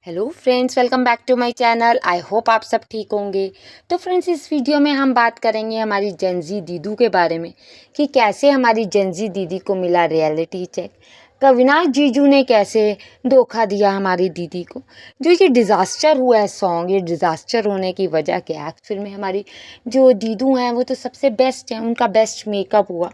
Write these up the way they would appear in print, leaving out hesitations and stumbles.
Hello friends, welcome back to my channel. I hope आप सब ठीक होंगे। तो फ्रेंड्स, इस वीडियो में हम बात करेंगे हमारी जेनजी दीदू के बारे में कि कैसे हमारी जेनजी दीदी को मिला रियलिटी चेक। कविनाश जीजू ने कैसे धोखा दिया हमारी दीदी को। जो ये डिज़ास्टर हुआ है सॉन्ग, ये डिज़ास्टर होने की वजह क्या है? एक्चुअल में हमारी जो दीदू हैं वो तो सबसे बेस्ट हैं, उनका बेस्ट मेकअप हुआ,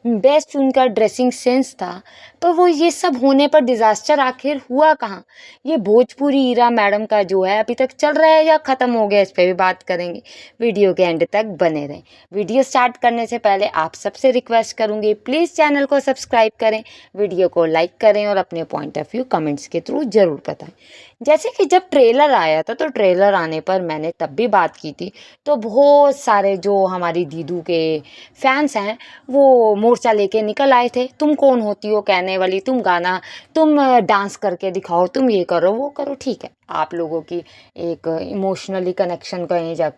बेस्ट उनका ड्रेसिंग सेंस था, पर वो ये सब होने पर डिज़ास्टर आखिर हुआ कहाँ? ये भोजपुरी हीरा मैडम का जो है अभी तक चल रहा है या ख़त्म हो गया, इस पर भी बात करेंगे। वीडियो के एंड तक बने रहें। वीडियो स्टार्ट करने से पहले आप सबसे रिक्वेस्ट करूँगी, प्लीज़ चैनल को सब्सक्राइब करें, वीडियो को लाइक करें और अपने पॉइंट ऑफ व्यू कमेंट्स के थ्रू ज़रूर बताएं। जैसे कि जब ट्रेलर आया था, तो ट्रेलर आने पर मैंने तब भी बात की थी, तो बहुत सारे जो हमारी दीदू के फैंस हैं वो मोर्चा लेके निकल आए थे। तुम कौन होती हो कहने वाली, तुम डांस करके दिखाओ, तुम ये करो वो करो। ठीक है, आप लोगों की एक इमोशनली कनेक्शन कहें या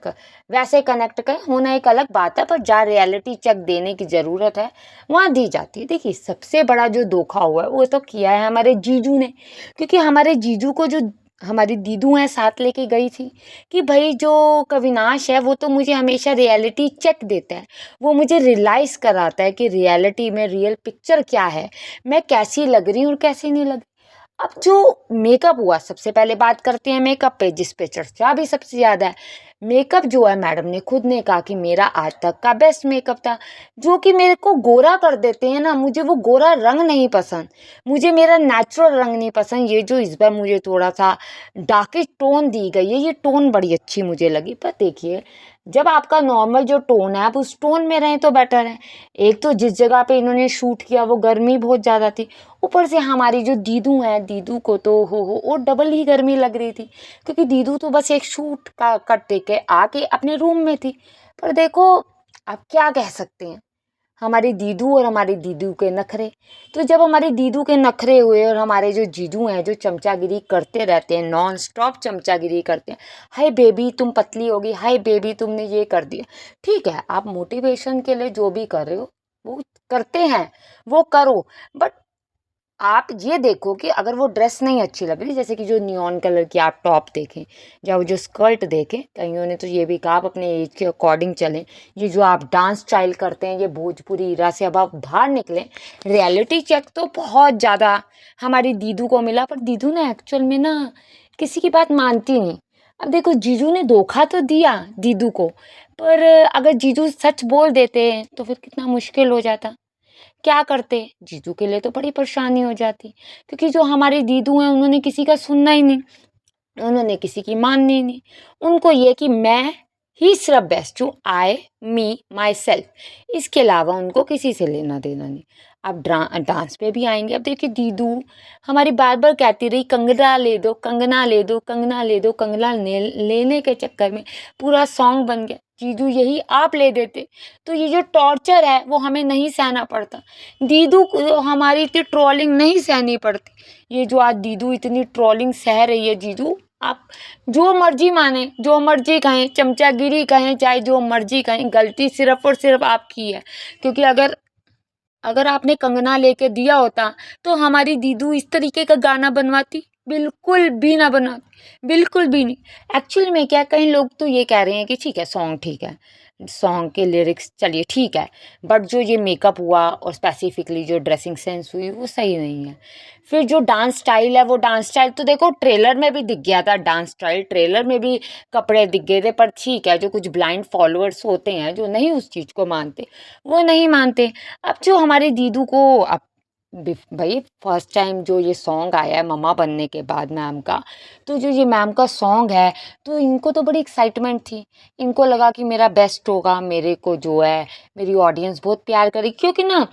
वैसे कनेक्ट करें, होना एक अलग बात है, पर जहाँ रियलिटी चेक देने की ज़रूरत है वहाँ दी जाती है। देखिए, सबसे बड़ा जो धोखा हुआ है वो तो किया है हमारे जीजू ने, क्योंकि हमारे जीजू को जो हमारी दीदू हैं साथ लेके गई थी कि भाई जो कविनाश है वो तो मुझे हमेशा रियलिटी चेक देता है, वो मुझे रियलाइज़ कराता है कि रियलिटी में रियल पिक्चर क्या है, मैं कैसी लग रही हूँ और कैसी नहीं लग रही। अब जो मेकअप हुआ, सबसे पहले बात करते हैं मेकअप पे, जिस पे चर्चा भी सबसे ज़्यादा है। मेकअप जो है, मैडम ने खुद ने कहा कि मेरा आज तक का बेस्ट मेकअप था, जो कि मेरे को गोरा कर देते हैं ना, मुझे वो गोरा रंग नहीं पसंद, मुझे मेरा नेचुरल रंग नहीं पसंद। ये जो इस बार मुझे थोड़ा सा डार्किश टोन दी गई है, ये टोन बड़ी अच्छी मुझे लगी। पर देखिए, जब आपका नॉर्मल जो टोन है आप उस टोन में रहें तो बेटर है। एक तो जिस जगह पे इन्होंने शूट किया वो गर्मी बहुत ज़्यादा थी, ऊपर से हमारी जो दीदू हैं, दीदू को तो हो और डबल ही गर्मी लग रही थी, क्योंकि दीदू तो बस एक शूट का कट दे के आके अपने रूम में थी। पर देखो, आप क्या कह सकते हैं, हमारी दीदू और हमारी दीदू के नखरे। तो जब हमारी दीदू के नखरे हुए और हमारे जो जीजू हैं जो चमचागिरी करते रहते हैं, नॉन स्टॉप चमचागिरी करते हैं, हाय बेबी तुम पतली होगी, हाय बेबी तुमने ये कर दिया। ठीक है, आप मोटिवेशन के लिए जो भी कर रहे हो वो करते हैं, वो करो, बट आप ये देखो कि अगर वो ड्रेस नहीं अच्छी लग रही, जैसे कि जो नियॉन कलर की आप टॉप देखें या वो जो स्कर्ट देखें, कईयों ने तो ये भी कहा आप अपने एज के अकॉर्डिंग चलें, ये जो आप डांस स्टाइल करते हैं, ये भोजपुरी इरा से अब आप बाहर निकलें। रियलिटी चेक तो बहुत ज़्यादा हमारी दीदू को मिला, पर दीदू ने एक्चुअल में ना किसी की बात मानती नहीं। अब देखो, जीजू ने धोखा तो दिया दीदू को, पर अगर जीजू सच बोल देते तो फिर कितना मुश्किल हो जाता। क्या करते, जीजू के लिए तो बड़ी परेशानी हो जाती, क्योंकि जो हमारे दीदू हैं उन्होंने किसी का सुनना ही नहीं, उन्होंने किसी की माननी ही नहीं। उनको ये कि मैं ही सिर्फ बेस्ट हूँ, आई मी माई सेल्फ, इसके अलावा उनको किसी से लेना देना नहीं। अब डांस पे भी आएंगे। अब देखिए, दीदू हमारी बार बार कहती रही कंगना ले दो, कंगना ले दो, कंगना ले दो, कंगना लेने के चक्कर में पूरा सॉन्ग बन गया। जीजू यही आप ले देते तो ये जो टॉर्चर है वो हमें नहीं सहना पड़ता, दीदू को हमारी इतनी ट्रोलिंग नहीं सहनी पड़ती। ये जो आज दीदू इतनी ट्रोलिंग सह रही है, जीजू आप जो मर्जी माने, जो मर्जी कहें, चमचागिरी कहें, चाहे जो मर्जी कहें, गलती सिर्फ और सिर्फ आपकी है। क्योंकि अगर अगर आपने कंगना लेके दिया होता तो हमारी दीदू इस तरीके का गाना बनवाती? बिल्कुल भी ना बनाती, बिल्कुल भी नहीं। एक्चुअल में क्या, कई लोग तो ये कह रहे हैं कि ठीक है सॉन्ग, ठीक है सॉन्ग के लिरिक्स चलिए ठीक है, बट जो ये मेकअप हुआ और स्पेसिफिकली जो ड्रेसिंग सेंस हुई वो सही नहीं है। फिर जो डांस स्टाइल है, वो डांस स्टाइल तो देखो ट्रेलर में भी दिख गया था, डांस स्टाइल ट्रेलर में भी कपड़े दिख गए थे, पर ठीक है, जो कुछ ब्लाइंड फॉलोअर्स होते हैं जो नहीं उस चीज़ को मानते, वो नहीं मानते। अब जो हमारे दीदू को, अब भाई फर्स्ट टाइम जो ये सॉन्ग आया है मम्मा बनने के बाद मैम का, तो जो ये मैम का सॉन्ग है, तो इनको तो बड़ी एक्साइटमेंट थी, इनको लगा कि मेरा बेस्ट होगा, मेरे को जो है मेरी ऑडियंस बहुत प्यार करेगी, क्योंकि ना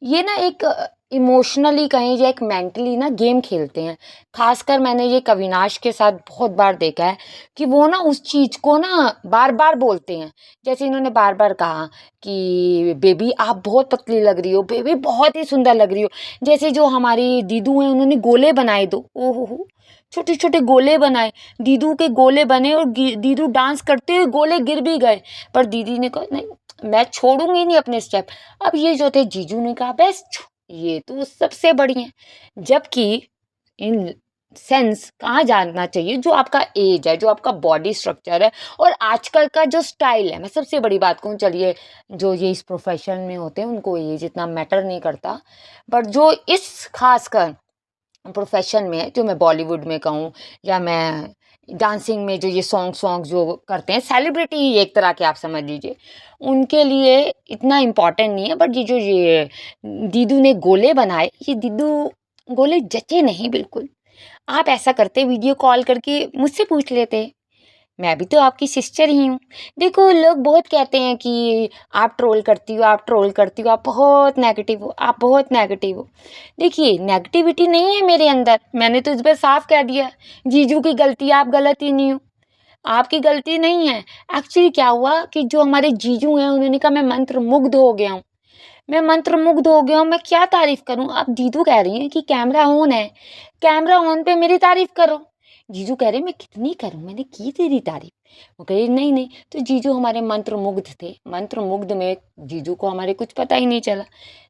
ये ना एक इमोशनली कहें या एक मेंटली ना गेम खेलते हैं। खासकर मैंने ये कविनाश के साथ बहुत बार देखा है कि वो ना उस चीज़ को ना बार बार बोलते हैं। जैसे इन्होंने बार बार कहा कि बेबी आप बहुत पतली लग रही हो, बेबी बहुत ही सुंदर लग रही हो। जैसे जो हमारी दीदू हैं उन्होंने गोले बनाए दो, ओहो हो, छोटे छोटे गोले बनाए, दीदू के गोले बने और दीदू डांस करते हुए गोले गिर भी गए, पर दीदी ने कहा नहीं मैं छोड़ूंगी नहीं अपने स्टेप। अब ये जो थे जीजू ने कहा बेस्ट, ये तो सबसे बड़ी हैं, जबकि इन सेंस कहाँ जाना चाहिए, जो आपका एज है, जो आपका बॉडी स्ट्रक्चर है और आजकल का जो स्टाइल है। मैं सबसे बड़ी बात कहूँ, चलिए जो ये इस प्रोफेशन में होते हैं उनको एज इतना मैटर नहीं करता, बट जो इस खासकर प्रोफेशन में है, जो मैं बॉलीवुड में कहूँ या मैं डांसिंग में, जो ये सॉन्ग जो करते हैं, सेलिब्रिटी एक तरह के आप समझ लीजिए, उनके लिए इतना इम्पोर्टेंट नहीं है। बट ये जो ये दीदू ने गोले बनाए, ये दीदू गोले जचे नहीं बिल्कुल। आप ऐसा करते वीडियो कॉल करके मुझसे पूछ लेते, मैं भी तो आपकी सिस्टर ही हूँ। देखो लोग बहुत कहते हैं कि आप ट्रोल करती हो, आप ट्रोल करती हो, आप बहुत नेगेटिव हो, आप बहुत नेगेटिव हो। देखिए नेगेटिविटी नहीं है मेरे अंदर, मैंने तो इस बार साफ कह दिया, जीजू की गलती, आप गलत ही नहीं हो, आपकी गलती नहीं है। एक्चुअली क्या हुआ कि जो हमारे जीजू हैं उन्होंने कहा मैं मंत्र मुग्ध हो गया हूँ, मैं मंत्र मुग्ध हो गया हूँ, मैं क्या तारीफ करूँ। अब दीदू कह रही हैं कि कैमरा ऑन है, कैमरा ऑन पे मेरी तारीफ करो। जीजू कह रहे मैं कितनी करूँ, मैंने की तेरी तारीफ। वो कह रही नहीं नहीं, तो जीजू हमारे मंत्र मुग्ध थे, मंत्र मुग्ध में जीजू को हमारे कुछ पता ही नहीं चला।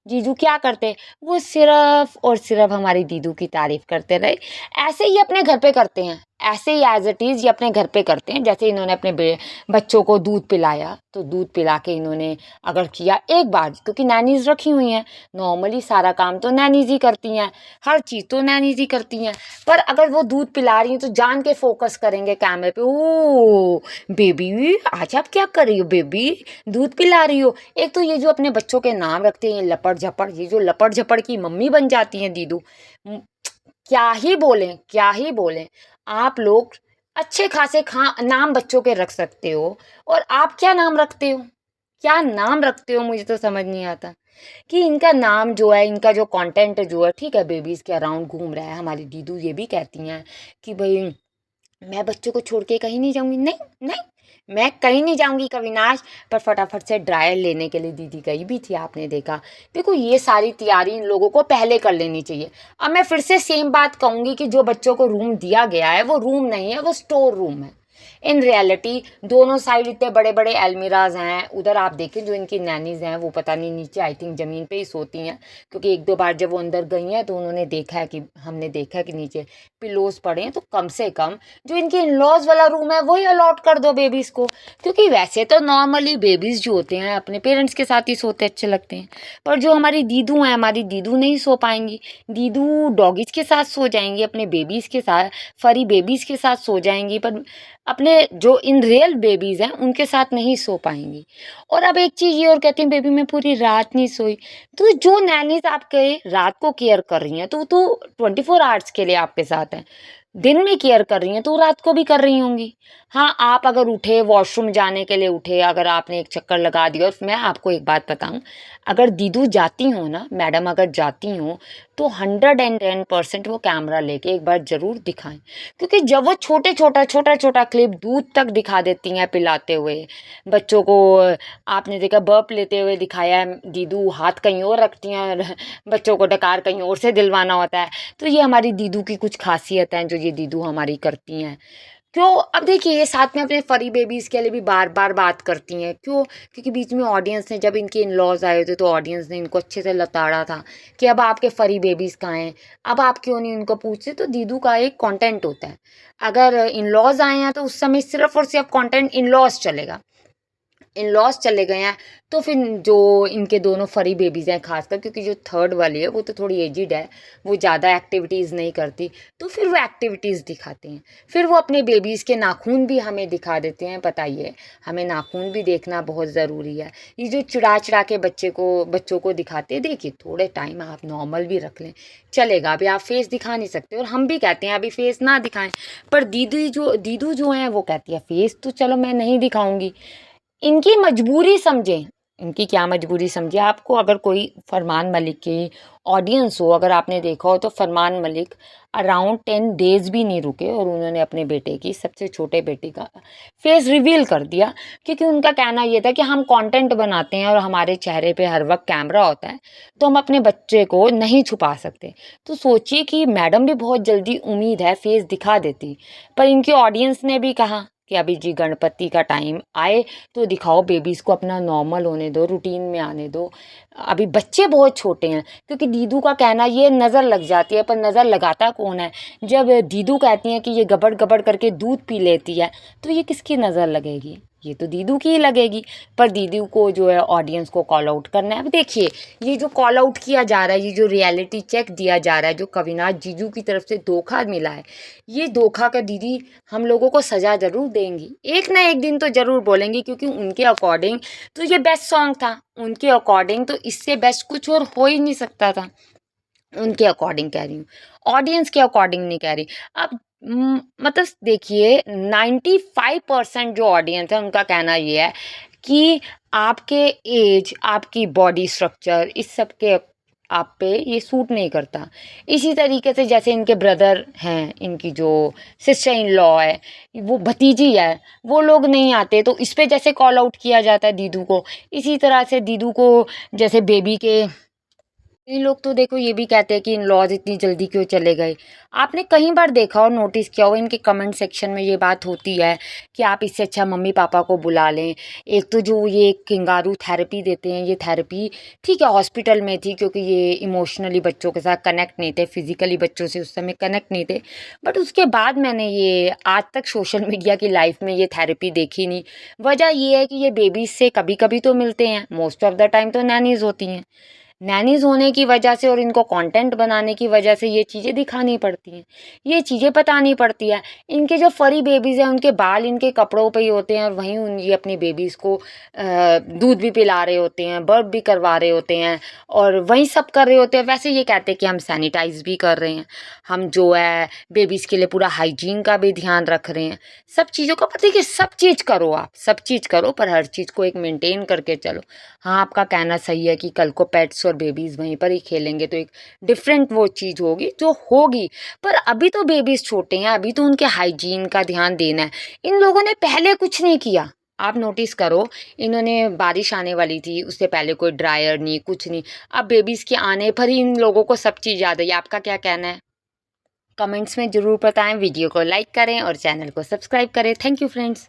जीजू क्या करते, वो सिर्फ और सिर्फ हमारी दीदू की तारीफ करते रहे। ऐसे ही अपने घर पे करते हैं, ऐसे ही एज इट इज़ ये अपने घर पे करते हैं। जैसे इन्होंने अपने बच्चों को दूध पिलाया, तो दूध पिला के इन्होंने अगर किया एक बार, क्योंकि नैनीज रखी हुई हैं, नॉर्मली सारा काम तो नैनीज ही करती हैं, हर चीज़ तो नैनीज ही करती हैं। पर अगर वो दूध पिला रही हैं तो जान के फोकस करेंगे कैमरे पे, ओ बेबी आज आप क्या कर रही हो, बेबी दूध पिला रही हो। एक तो ये जो अपने बच्चों के नाम रखते हैं लपड़ झपड़, ये जो लपड़ झपड़ की मम्मी बन जाती हैं दीदू, क्या ही बोलें, क्या ही बोलें। आप लोग अच्छे खासे नाम बच्चों के रख सकते हो, और आप क्या नाम रखते हो, क्या नाम रखते हो, मुझे तो समझ नहीं आता। कि इनका नाम जो है, इनका जो कंटेंट जो है, ठीक है बेबीज़ के अराउंड घूम रहा है। हमारी दीदू ये भी कहती हैं कि भाई मैं बच्चों को छोड़ के कहीं नहीं जाऊंगी, नहीं नहीं मैं कहीं नहीं जाऊंगी कविनाश। पर फटाफट से ड्रायर लेने के लिए दीदी गई भी थी, आपने देखा। देखो ये सारी तैयारी इन लोगों को पहले कर लेनी चाहिए। अब मैं फिर से सेम बात कहूंगी कि जो बच्चों को रूम दिया गया है वो रूम नहीं है, वो स्टोर रूम है। इन रियलिटी दोनों साइड इतने बड़े बड़े अलमीराज हैं। उधर आप देखें जो इनकी नैनीज हैं वो पता नहीं नीचे, आई थिंक ज़मीन पे ही सोती हैं, क्योंकि एक दो बार जब वो अंदर गई हैं तो उन्होंने देखा है कि हमने देखा है कि नीचे पिलोज पड़े हैं। तो कम से कम जो इनके इन लॉज वाला रूम है वही अलॉट कर दो बेबीज़ को, क्योंकि वैसे तो नॉर्मली बेबीज़ जो होते हैं अपने पेरेंट्स के साथ ही सोते अच्छे लगते हैं। पर जो हमारी दीदू हैं, हमारी दीदू नहीं सो पाएंगी, दीदू डॉगीज़ के साथ सो जाएंगी, अपने बेबीज़ के साथ, फरी बेबीज़ के साथ सो जाएंगी, पर अपने जो इन रियल बेबीज़ हैं उनके साथ नहीं सो पाएंगी। और अब एक चीज़ ये और कहती हैं बेबी मैं पूरी रात नहीं सोई। तो जो नैनीज आपके रात को केयर कर रही हैं तो वो तो 24 आवर्स के लिए आपके साथ हैं, दिन में केयर कर रही हैं तो रात को भी कर रही होंगी। हाँ आप अगर उठे वॉशरूम जाने के लिए उठे, अगर आपने एक चक्कर लगा दिया, और मैं आपको एक बात बताऊं, अगर दीदू जाती हो ना, मैडम अगर जाती हो, तो 110% वो कैमरा लेके एक बार ज़रूर दिखाएं। क्योंकि जब वो छोटा छोटा क्लिप दूध तक दिखा देती हैं पिलाते हुए बच्चों को, आपने देखा बर्प लेते हुए दिखाया है, दीदू हाथ कहीं और रखती हैं और बच्चों को डकार कहीं और से दिलवाना होता है। तो ये हमारी दीदू की कुछ खासियत हैं जो ये दीदू हमारी करती हैं। क्यों, अब देखिए ये साथ में अपने फरी बेबीज़ के लिए भी बार बार बात करती हैं, क्यों, क्योंकि बीच में ऑडियंस ने, जब इनके इन लॉज आए थे तो ऑडियंस ने इनको अच्छे से लताड़ा था कि अब आपके फरी बेबीज़ कहाँ हैं, अब आप क्यों नहीं उनको पूछते। तो दीदू का एक कंटेंट होता है, अगर इन लॉज आए हैं तो उस समय सिर्फ और सिर्फ कंटेंट इन लॉज चलेगा। इन लॉस चले गए हैं तो फिर जो इनके दोनों फरी बेबीज़ हैं, खासकर क्योंकि जो थर्ड वाली है वो तो थोड़ी एजिड है, वो ज़्यादा एक्टिविटीज़ नहीं करती, तो फिर वो एक्टिविटीज़ दिखाते हैं। फिर वो अपने बेबीज़ के नाखून भी हमें दिखा देते हैं। बताइए, हमें नाखून भी देखना बहुत ज़रूरी है। ये जो चिढ़ा के बच्चों को दिखाते हैं, देखिए थोड़े टाइम आप नॉर्मल भी रख लें चलेगा, अभी आप फेस दिखा नहीं सकते, और हम भी कहते हैं अभी फेस ना दिखाएं, पर दीदू जो है वो कहती है फेस तो चलो मैं नहीं दिखाऊंगी। इनकी मजबूरी समझें, इनकी क्या मजबूरी समझें। आपको अगर कोई फरमान मलिक की ऑडियंस हो, अगर आपने देखा हो तो फरमान मलिक अराउंड 10 डेज़ भी नहीं रुके और उन्होंने अपने बेटे की, सबसे छोटे बेटे का फेस रिवील कर दिया, क्योंकि उनका कहना ये था कि हम कंटेंट बनाते हैं और हमारे चेहरे पे हर वक्त कैमरा होता है, तो हम अपने बच्चे को नहीं छुपा सकते। तो सोचिए कि मैडम भी बहुत जल्दी, उम्मीद है फेस दिखा देती, पर इनकी ऑडियंस ने भी कहा कि अभी जी गणपति का टाइम आए तो दिखाओ, बेबीज़ को अपना नॉर्मल होने दो, रूटीन में आने दो। अभी बच्चे बहुत छोटे हैं, क्योंकि दीदू का कहना ये नज़र लग जाती है, पर नज़र लगाता कौन है? जब दीदू कहती हैं कि ये गबड़ गबड़ करके दूध पी लेती है, तो ये किसकी नज़र लगेगी? ये तो दीदू की ही लगेगी। पर दीदू को जो है ऑडियंस को कॉल आउट करना है। अब देखिए, ये जो कॉल आउट किया जा रहा है, ये जो रियलिटी चेक दिया जा रहा है, जो कविनाश जीजू की तरफ से धोखा मिला है, ये धोखा का दीदी हम लोगों को सज़ा ज़रूर देंगी। एक ना एक दिन तो ज़रूर बोलेंगी, क्योंकि उनके अकॉर्डिंग तो ये बेस्ट सॉन्ग था। उनके अकॉर्डिंग तो इससे बेस्ट कुछ और हो ही नहीं सकता था। उनके अकॉर्डिंग कह रही हूँ, ऑडियंस के अकॉर्डिंग नहीं कह रही। अब मतलब देखिए, 95% जो ऑडियंस है उनका कहना ये है कि आपके एज, आपकी बॉडी स्ट्रक्चर, इस सब के आप पे ये सूट नहीं करता। इसी तरीके से जैसे इनके ब्रदर हैं, इनकी जो सिस्टर इन लॉ है, वो भतीजी है, वो लोग नहीं आते, तो इस पे जैसे कॉल आउट किया जाता है दीदू को, इसी तरह से दीदू को जैसे बेबी के इन लोग तो देखो ये भी कहते हैं कि इन लॉज इतनी जल्दी क्यों चले गए। आपने कई बार देखा हो, नोटिस किया हो, इनके कमेंट सेक्शन में ये बात होती है कि आप इससे अच्छा मम्मी पापा को बुला लें। एक तो जो ये किंगारू थेरेपी देते हैं, ये थेरेपी ठीक है हॉस्पिटल में थी, क्योंकि ये इमोशनली बच्चों के साथ कनेक्ट नहीं थे, फिजिकली बच्चों से उस समय कनेक्ट नहीं थे। बट उसके बाद मैंने ये आज तक सोशल मीडिया की लाइफ में ये थेरेपी देखी नहीं। वजह ये है कि ये बेबीज से कभी कभी तो मिलते हैं, मोस्ट ऑफ द टाइम तो नैनीज होती हैं। नैनीज़ होने की वजह से और इनको कंटेंट बनाने की वजह से ये चीज़ें दिखानी पड़ती हैं, ये चीज़ें बतानी पड़ती है। इनके जो फरी बेबीज़ हैं, उनके बाल इनके कपड़ों पे ही होते हैं, और वहीं ये अपनी बेबीज़ को दूध भी पिला रहे होते हैं, बर्प भी करवा रहे होते हैं, और वहीं सब कर रहे होते हैं। वैसे ये कहते हैं कि हम सैनिटाइज़ भी कर रहे हैं, हम जो है बेबीज़ के लिए पूरा हाइजीन का भी ध्यान रख रहे हैं। सब चीज़ों का पता है कि सब चीज़ करो, आप सब चीज़ करो, पर हर चीज़ को एक मेंटेन करके चलो। हाँ, आपका कहना सही है कि कल को पेट्स और बेबीज़ वहीं पर ही खेलेंगे तो एक डिफरेंट वो चीज़ होगी जो होगी। पर अभी तो बेबीज़ छोटे हैं, अभी तो उनके हाइजीन का ध्यान देना है। इन लोगों ने पहले कुछ नहीं किया। आप नोटिस करो, इन्होंने बारिश आने वाली थी, उससे पहले कोई ड्रायर नहीं, कुछ नहीं। अब बेबीज़ के आने पर ही इन लोगों को सब चीज़ याद है। आपका क्या कहना है? कमेंट्स में ज़रूर बताएं। वीडियो को लाइक करें और चैनल को सब्सक्राइब करें। Thank you friends.